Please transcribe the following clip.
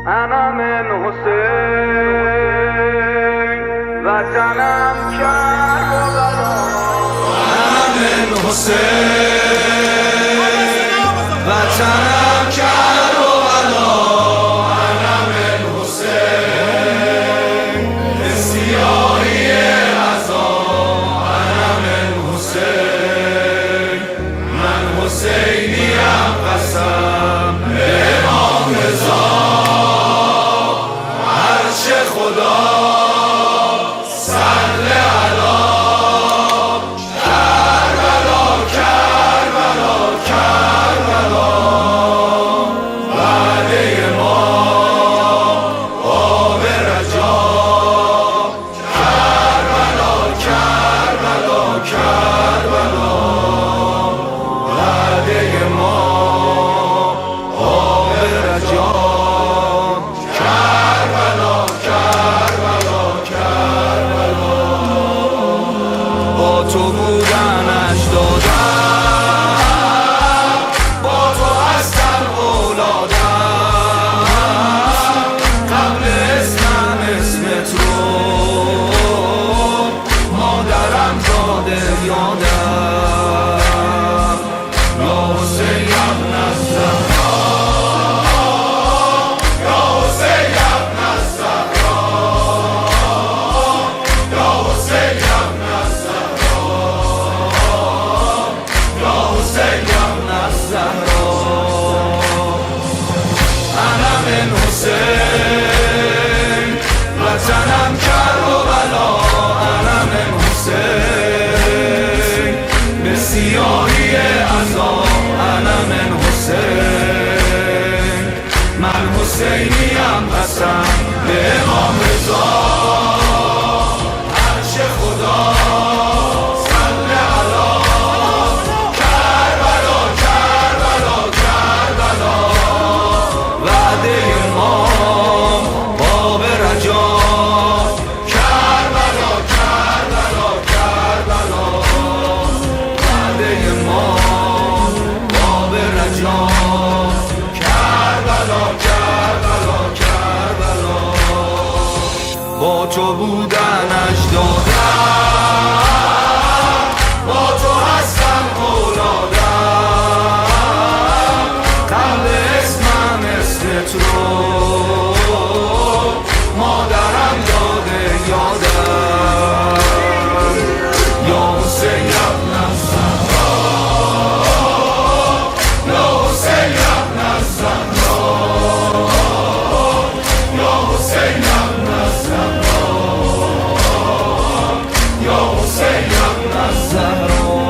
انا من حسین وطنم کربلا. انا من حسین وطنم کربلا. انا من حسین به سیاهی عزا. انا من حسین من حسینیم قسم به امام رضا. عرش خدا صل علی کربلا کربلا کربلا. وعده ما آب رجا. کربلا کربلا کربلا. وعده ما آب رجا. کربلا کربلا کربلا. با تو بودنش دادم، با تو هستم اولادم. قبل اسمم اسمت رو مادرم داده یادم. یا حسین ابن الزهرا، یا حسین ابن الزهرا، یا حسین ابن الزهرا، یا حسین ابن الزهرا. انا من حسین وطنم کربلا. انا من حسین به سیاهی عزا. انا من حسین من حسینیم قسم به امام رضا. عرش خدا صل علی کربلا کربلا کربلا. وعده ما باب رجا. کربلا کربلا کربلا. وعده ما باب رجا. کربلا کربلا کربلا. با تو بودنش دادم، با تو هستم اولادم. قبل اسمم اسمت رو مادرم داده یادم. یا حسین ابن الزهرا، یا حسین ابن الزهرا، یا حسین ابن الزهرا، یا حسین ابن الزهرا.